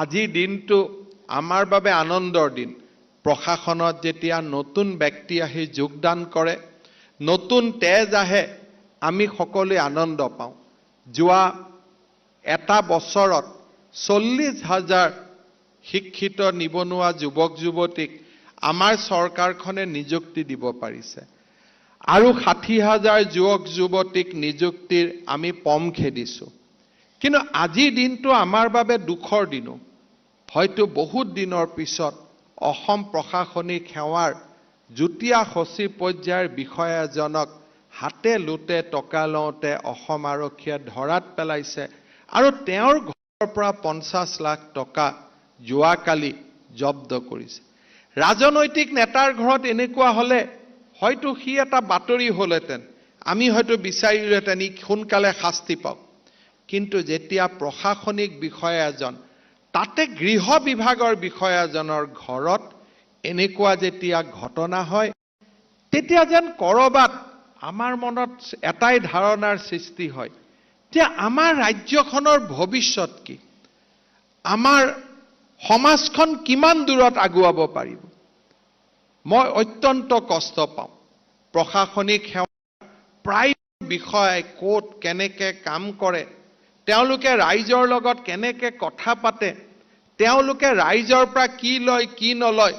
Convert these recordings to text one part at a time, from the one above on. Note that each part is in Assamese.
আজিৰ দিনটো আমাৰ বাবে আনন্দৰ দিন। প্ৰশাসনত যেতিয়া নতুন ব্যক্তি আহি যোগদান কৰে, নতুন তেজ আহে, আমি সকলোৱে আনন্দ পাওঁ। যোৱা এটা বছৰত 40,000 শিক্ষিত নিবনুৱা যুৱক যুৱতীক আমাৰ চৰকাৰখনে নিযুক্তি দিব পাৰিছে আৰু 60,000 যুৱক যুৱতীক নিযুক্তিৰ আমি পম খেদিছোঁ। কিন্তু আজিৰ দিনটো আমাৰ বাবে দুখৰ দিনো। হয়তো বহুত দিনৰ পিছত অসম প্ৰশাসনিক সেৱাৰ যুটীয়া সচিব পৰ্যায়ৰ বিষয়া এজনক হাতে লোটে টকা লওঁতে অসম আৰক্ষীয়ে ধৰাত পেলাইছে আৰু তেওঁৰ ঘৰৰ পৰা 50 লাখ টকা যোৱাকালি জব্দ কৰিছে। ৰাজনৈতিক নেতাৰ ঘৰত এনেকুৱা হলে হয়তো সি এটা বাতৰি হলহেঁতেন, আমি হয়তো বিচাৰিলোহেঁতেন ই সোনকালে শাস্তি পাওক। কিন্তু যেতিয়া প্ৰশাসনিক বিষয়া এজন, তাতে গৃহ বিভাগৰ বিষয়া এজনৰ ঘৰত এনেকুৱা যেতিয়া ঘটনা হয়, তেতিয়া যেন কৰবাত আমাৰ মনত এটাই ধাৰণাৰ সৃষ্টি হয় যে আমাৰ ৰাজ্যখনৰ ভৱিষ্যত কি, আমাৰ সমাজখন কিমান দূৰত আগুৱাব পাৰিব। মই অত্যন্ত কষ্ট পাওঁ। প্ৰশাসনিক সেৱা প্ৰায় বিষয়াই ক'ত কেনেকৈ কাম কৰে, তেওঁলোকে ৰাইজৰ লগত কেনেকৈ কথা পাতে, তেওঁলোকে ৰাইজৰ পৰা কি লয় কি নলয়,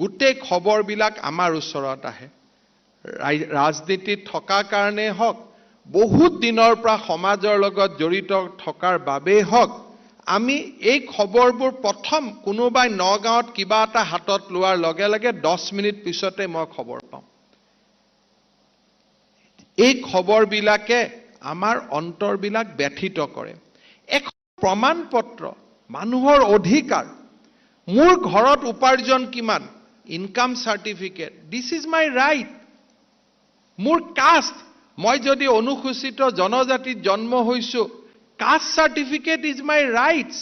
গোটেই খবৰবিলাক আমাৰ ওচৰত আহে। ৰাজনীতিত থকাৰ কাৰণেই হওক, বহুত দিনৰ পৰা সমাজৰ লগত জড়িত থকাৰ বাবেই হওক, আমি এই খবৰবোৰ প্ৰথম কোনোবাই নগাঁৱত কিবা এটা হাতত লোৱাৰ লগে লগে 10 মিনিট পিছতে মই খবৰ পাওঁ। এই খবৰবিলাকে আমাৰ অন্তৰবিলাক ব্যথিত কৰে। এক প্ৰমাণ পত্ৰ, মানুহৰ অধিকাৰ, মোৰ ঘৰত উপাৰ্জন কিমান, income certificate, this is my right. মোৰ কাষ্ট, মই যদি অনুসূচিত জনজাতিত জন্ম হৈছো, caste certificate is my rights.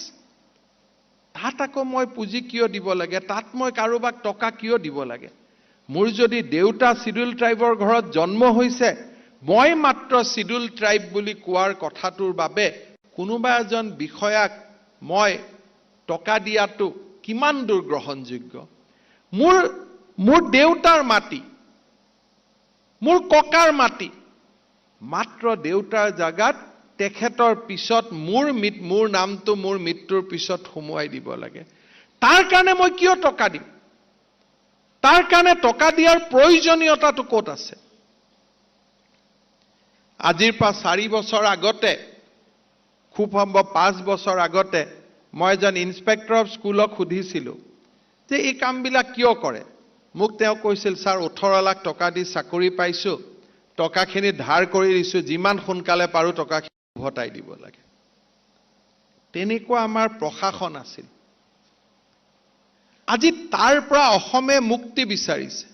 তাত আকৌ মই পুঁজি কিয় দিব লাগে, তাত মই কাৰোবাক টকা কিয় দিব লাগে? মোৰ যদি দেউতা শিডিউল ট্ৰাইবৰ ঘৰত জন্ম হৈছে, মই মাত্ৰ শিডিউল ট্ৰাইব বুলি কোৱাৰ কথাটোৰ বাবে কোনোবা এজন বিষয়াক মই টকা দিয়াটো কিমান দূৰ গ্ৰহণযোগ্য? মোৰ দেউতাৰ মাটি, মোৰ ককাৰ মাটি, মাত্ৰ দেউতাৰ জাগাত তেখেতৰ পিছত মোৰ নামটো মোৰ মৃত্যুৰ পিছত সোমোৱাই দিব লাগে। তাৰ কাৰণে মই কিয় টকা দিম? তাৰ কাৰণে টকা দিয়াৰ প্ৰয়োজনীয়তাটো ক'ত আছে? আজিৰ পৰা 4 বছৰ আগতে, খুব সম্ভৱ 5 বছৰ আগতে, মই এজন ইন্সপেক্টৰ অফ স্কুলক সুধিছিলোঁ যে এই কামবিলাক কিয় কৰে। মোক তেওঁ কৈছিল, ছাৰ 18 লাখ টকা দি চাকৰি পাইছোঁ, টকাখিনি ধাৰ কৰি দিছোঁ, যিমান সোনকালে পাৰোঁ টকাখিনি উভতাই দিব লাগে। তেনেকুৱা আমাৰ প্ৰশাসন আছিল। আজি তাৰ পৰা অসমে মুক্তি বিচাৰিছে,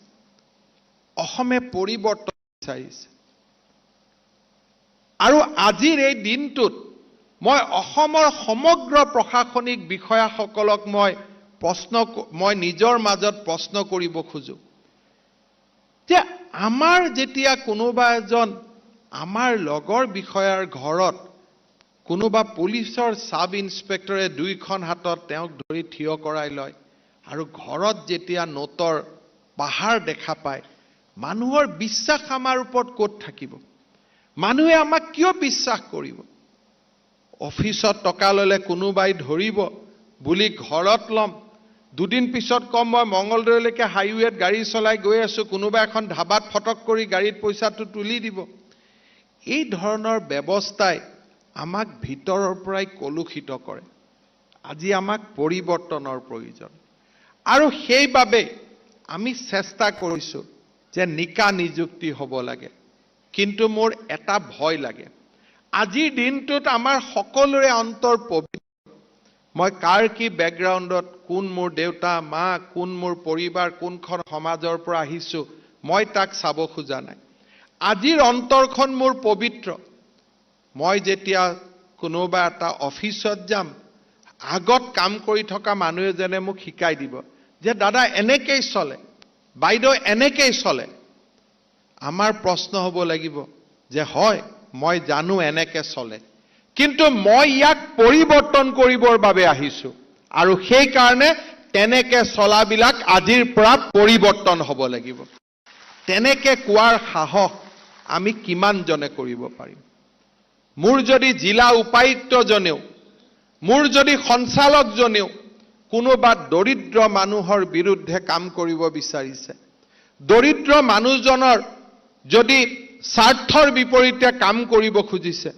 অসমে পৰিৱৰ্তন বিচাৰিছে। আৰু আজিৰ এই দিনটোত মই অসমৰ সমগ্ৰ প্ৰশাসনিক বিষয়াসকলক মই নিজৰ মাজত প্ৰশ্ন কৰিব খোজো যে আমাৰ যেতিয়া কোনোবা এজন আমাৰ লগৰ বিষয়াৰ ঘৰত কোনোবা পুলিচৰ সাব ইন্সপেক্টৰে 2খন হাতত তেওঁক ধৰি থিয় কৰাই লয় আৰু ঘৰত যেতিয়া নোটৰ পাহাৰ দেখা পায়, মানুহৰ বিশ্বাস আমাৰ ওপৰত ক'ত থাকিব? মানুহে আমাক কিয় বিশ্বাস কৰিব? অফিচত টকা ল'লে কোনোবাই ধৰিব বুলি ঘৰত ল'ম, 2 দিন পিছত কম মই মঙ্গলদৈলৈকে হাইৱেত গাড়ী চলাই গৈ আছো, কোনোবা এখন ধাবাত ফটক কৰি গাড়ীত পইচাটো তুলি দিব। এই ধৰণৰ ব্যৱস্থাই আমাক ভিতৰৰ পৰাই কলুষিত কৰে। আজি আমাক পৰিৱৰ্তনৰ প্ৰয়োজন আৰু সেইবাবে আমি চেষ্টা কৰিছো যে নিকা নিযুক্তি হ'ব লাগে। কিন্তু মোৰ এটা ভয় লাগে, আজিৰ দিনটোত আমাৰ সকলোৰে অন্তৰ পবিত্ৰ। মই কাৰ কি বেকগ্ৰাউণ্ডত, কোন মোৰ দেউতা মা, কোন মোৰ পৰিবাৰ, কোনখন সমাজৰ পৰা আহিছো, মই তাক চাব খোজা নাই। আজিৰ অন্তৰখন মোৰ পবিত্ৰ। মই যেতিয়া কোনোবা এটা অফিচত যাম, আগত কাম কৰি থকা মানুহ এজনে মোক শিকাই দিব যে দাদা এনেকেই চলে, বাইদেউ এনেকেই চলে। আমাৰ প্ৰশ্ন হ'ব লাগিব যে হয় মই জানো এনেকে চলে, কিন্তু মই ইয়াক পৰিৱৰ্তন কৰিবৰ বাবে আহিছো। আৰু সেই কাৰণে তেনেকে চলাবিলাক আজিৰ পৰা পৰিৱৰ্তন হ'ব লাগিব তেনেকে কোৱাৰ সাহস আমি কিমান জনে কৰিব পাৰিম মোৰ যদি জিলা উপায়ুক্তজনেও মোৰ যদি সঞ্চালকজনেও কোনোবা দৰিদ্ৰ মানুহৰ বিৰুদ্ধে কাম কৰিব বিচাৰিছে দৰিদ্ৰ মানুহজনৰ যদি স্বাৰ্থৰ বিপৰীতে কাম কৰিব খুজিছে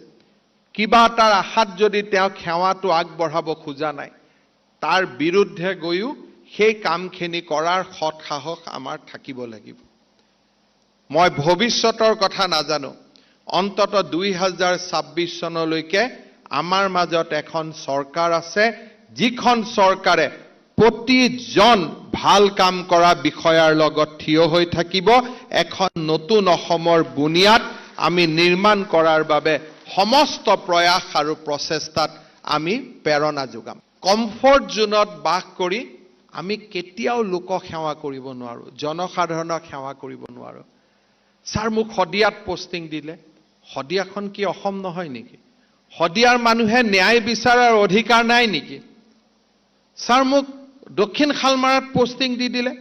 কিবা তাৰ আশাত যদি তেওঁ সেৱাটো আগবঢ়াব খোজা নাই তাৰ বিৰুদ্ধে গৈও সেই কামখিনি কৰাৰ সৎ সাহস আমাৰ থাকিব লাগিব মই ভৱিষ্যতৰ কথা নাজানো অন্তত 2026 চনলৈকে আমাৰ মাজত এখন চৰকাৰ আছে যিখন চৰকাৰে প্ৰতিজন ভাল কাম কৰা বিষয়াৰ লগত থিয় হৈ থাকিব এখন নতুন অসমৰ বুনিয়াদ আমি নিৰ্মাণ কৰাৰ বাবে সমস্ত প্ৰয়াস আৰু প্ৰচেষ্টাত আমি প্ৰেৰণা যোগাম কমফৰ্ট জোনত বাস কৰি আমি কেতিয়াও লোক সেৱা কৰিব নোৱাৰো জনসাধাৰণক সেৱা কৰিব নোৱাৰো স্যাৰ মোক হদিয়াত পোষ্টিং দিলে হদিয়াখন কি অসম নহয় নেকি হদিয়াৰ মানুহে ন্যায় বিচাৰাৰ অধিকাৰ নাই নেকি স্যাৰ মোক দক্ষিণ খালমাৰাত পোষ্টিং দি দিলে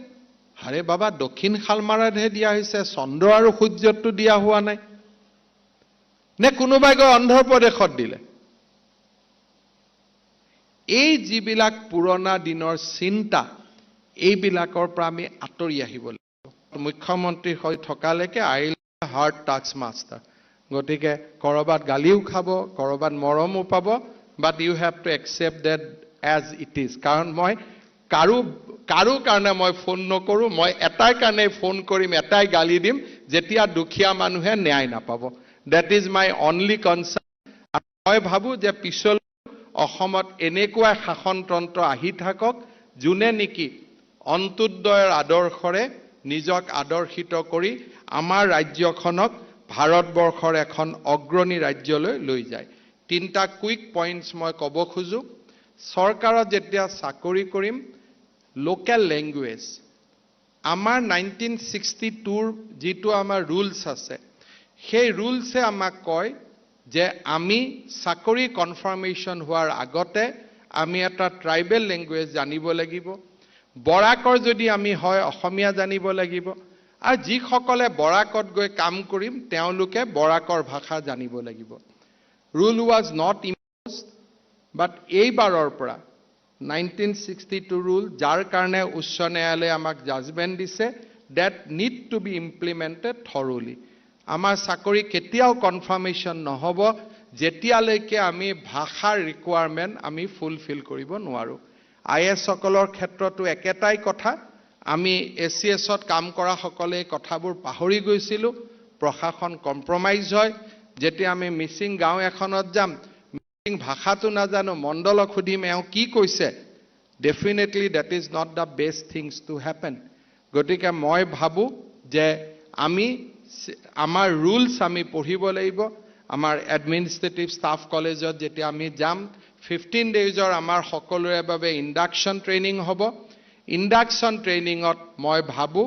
আৰে বাবা দক্ষিণ খালমাৰাতহে দিয়া হৈছে চন্দ্ৰ আৰু সূৰ্যটো দিয়া হোৱা নাই নে কোনোবাই গৈ অন্ধ্ৰ প্ৰদেশত দিলে এই যিবিলাক পুৰণা দিনৰ চিন্তা এইবিলাকৰ পৰা আমি আঁতৰি আহিব লাগিব মুখ্যমন্ত্ৰী হৈ থকালৈকে আইল হাৰ্ড টাস্ক মাষ্টাৰ গতিকে কৰবাত গালিও খাব কৰবাত মৰমো পাব but you have to accept that as it is কাৰণ মই কাৰো কাৰণে মই ফোন নকৰো মই এটাই কাৰণে ফোন কৰিম এটাই গালি দিম যেতিয়া দুখীয়া মানুহে ন্যায় নাপাব that is my only concern মই ভাবো যে পিছল অসমত এনেকুৱা শাসনতন্ত্ৰ আহি থাকক যোনে নেকি অন্ত্যোদয়ৰ আদৰ্শৰে নিজক আদৰ্শিত কৰি আমাৰ ৰাজ্যখনক ভাৰতবৰ্ষৰ এখন অগ্ৰণী ৰাজ্যলৈ লৈ যায় তিনটা কুইক পইণ্টছ মই ক'ব খোজো চৰকাৰত যেতিয়া চাকৰি কৰিম লোকেল ল্যাঙ্গুৱেজ আমাৰ 1962 যিটো আমাৰ ৰুলছ আছে সেই ৰুলছে আমাক কয় যে আমি চাকৰি কনফাৰ্মেশ্যন হোৱাৰ আগতে আমি এটা ট্ৰাইবেল ল্যাঙ্গুৱেজ জানিব লাগিব বৰাকৰ যদি আমি হয় অসমীয়া জানিব লাগিব আৰু যিসকলে বৰাকত গৈ কাম কৰিম তেওঁলোকে বৰাকৰ ভাষা জানিব লাগিব ৰুল ৱাজ নট ইম্প'জড বাট এইবাৰৰ পৰা 1962 ৰুল যাৰ কাৰণে উচ্চ ন্যায়ালয়ে আমাক জাজমেণ্ট দিছে that need to be implemented thoroughly আমাৰ চাকৰি কেতিয়াও কনফাৰ্মেশ্যন নহব যেতিয়ালৈকে আমি ভাষাৰ ৰিকুৱাৰমেণ্ট আমি ফুলফিল কৰিব নোৱাৰো আইএছ সকলৰ ক্ষেত্ৰতো একেটাই কথা আমি এছিএছত কাম কৰা সকলে কথাবোৰ পাহৰি গৈছিলো প্ৰশাসন কম্প্ৰমাইজ হয় যেতিয়া আমি মিছিং গাঁও এখনত যাম মিছিং ভাষাটো নাজানো মণ্ডলক খুদিম এওঁ কি কৈছে definitely that is not the best things to happen গতিকে মই ভাবো যে আমি আমাৰ ৰুলছ আমি পঢ়িব লাগিব আমাৰ এডমিনিষ্ট্ৰেটিভ ষ্টাফ কলেজত যেতিয়া আমি যাম 15 ডেজৰ আমাৰ সকলোৰে বাবে ইন্ডাকশন ট্ৰেইনিং হ'ব ইন্ডাকশন ট্ৰেইনিঙত মই ভাবো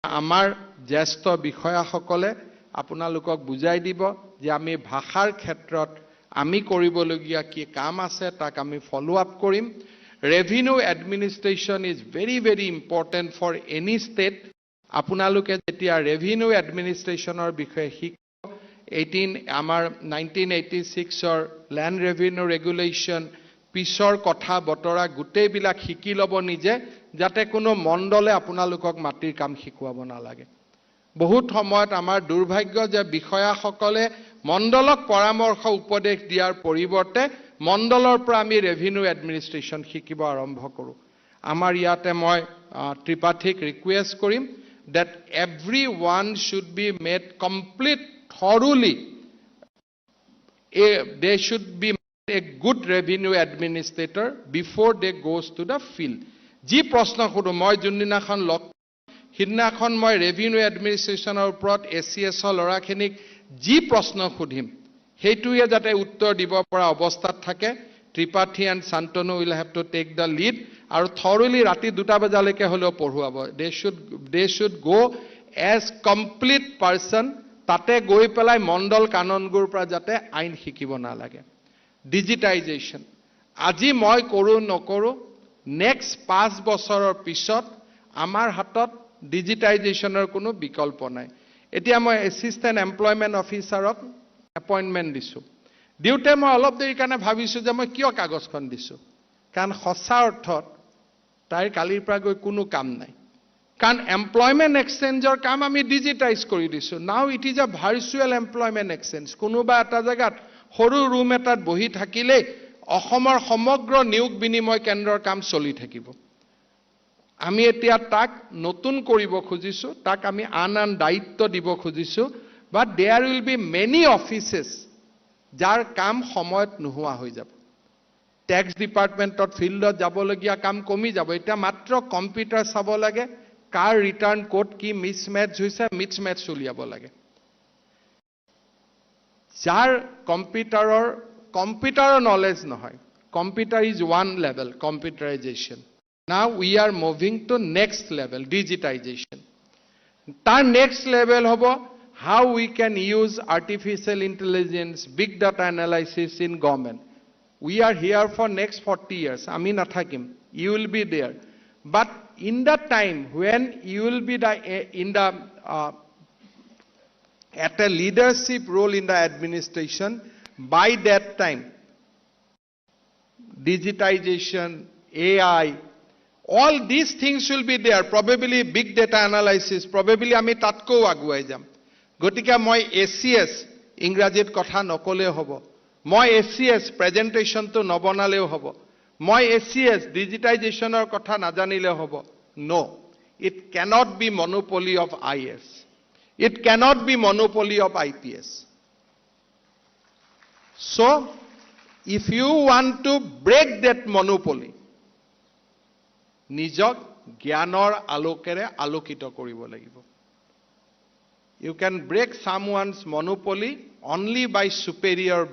আমাৰ জ্যেষ্ঠ বিষয়াসকলে আপোনালোকক বুজাই দিব যে আমি ভাষাৰ ক্ষেত্ৰত আমি কৰিবলগীয়া কি কাম আছে তাক আমি ফলো আপ কৰিম revenue administration is very very important for any state আপোনালোকে যেতিয়া ৰেভিনিউ এডমিনিষ্ট্ৰেশ্যনৰ বিষয়ে শিকিব আমাৰ 1986ৰ ল্যান্ড ৰেভিনিউ ৰেগুলেশ্যন পিছৰ কথা বতৰা গোটেইবিলাক শিকি ল'ব নিজে যাতে কোনো মণ্ডলে আপোনালোকক মাটিৰ কাম শিকোৱাব নালাগে বহুত সময়ত আমাৰ দুৰ্ভাগ্য যে বিষয়াসকলে মণ্ডলক পৰামৰ্শ উপদেশ দিয়াৰ পৰিৱৰ্তে মণ্ডলৰ পৰা আমি ৰেভিনিউ এডমিনিষ্ট্ৰেশ্যন শিকিব আৰম্ভ কৰোঁ আমাৰ ইয়াতে মই ত্ৰিপাঠীক ৰিকুৱেষ্ট কৰিম that everyone should be made complete thoroughly they should be a good revenue administrator before they goes to the field ji proshna khodu moi jundinakhon lok hidnakhon moi revenue administration or uprat ACS lora khinik ji proshna khudim heituye jate uttor dibo para obosthat thake Tripathi and Santanu will have to take the lead আৰু thoroughly ৰাতি 2টা বজালৈকে হলেও পঢ়ুৱাব they should go as complete person তাতে গৈ পেলাই মণ্ডল কাননগুৰ পৰা যাতে আইন শিকিব না লাগে ডিজিটাইজেশ্যন আজি মই কৰো নকৰো নেক্সট 5 বছৰৰ পিছত আমাৰ হাতত ডিজিটাইজেশ্যনৰ কোনো বিকল্প নাই এতিয়া মই এছিষ্টেণ্ট এমপ্লয়মেণ্ট অফিচাৰক এপইণ্টমেণ্ট দিছোঁ দিওঁতে মই অলপ দেৰি কাৰণে ভাবিছোঁ যে মই কিয় কাগজখন দিছোঁ কাৰণ সঁচা অৰ্থত তাইৰ কালিৰ পৰা গৈ কোনো কাম নাই কাৰণ এমপ্লয়মেণ্ট এক্সচেঞ্জৰ কাম আমি ডিজিটাইজ কৰি দিছোঁ নাও it is a virtual employment exchange কোনোবা এটা জেগাত সৰু ৰুম এটাত বহি থাকিলেই অসমৰ সমগ্ৰ নিয়োগ বিনিময় কেন্দ্ৰৰ কাম চলি থাকিব আমি এতিয়া তাক নতুন কৰিব খুজিছোঁ তাক আমি আন দায়িত্ব দিব খুজিছোঁ বাট দেয়াৰ উইল বি মেনি অফিচেছ যাৰ কাম সময়ত নোহোৱা হৈ যাব টেক্স ডিপাৰ্টমেণ্টত ফিল্ডত যাবলগীয়া কাম কমি যাব এতিয়া মাত্ৰ কম্পিউটাৰ চাব লাগে কাৰ ৰিটাৰ্ণ কোড কি মিছমেচ হৈছে মিছমেচ উলিয়াব লাগে যাৰ কম্পিউটাৰৰ নলেজ নহয় computer is one level computerisation now we are moving to next level digitization tar next level hobo how we can use artificial intelligence big data analysis in government we are here for next 40 years ami nathakim you will be there but in the time when you will be at a leadership role in the administration by that time digitization AI all these things will be there probably big data analysis probably ami tatko aguai jam gotika moi ACS ingrazit kotha nokole hobo moi ACS presentation to nobonaleo hobo moi ACS digitization or kotha najanile hobo no it cannot be monopoly of IS it cannot be monopoly of IPS so if you want to break that monopoly নিজক জ্ঞানৰ আলোকেৰে আলোকিত কৰিব লাগিব you can break someone's monopoly only by superior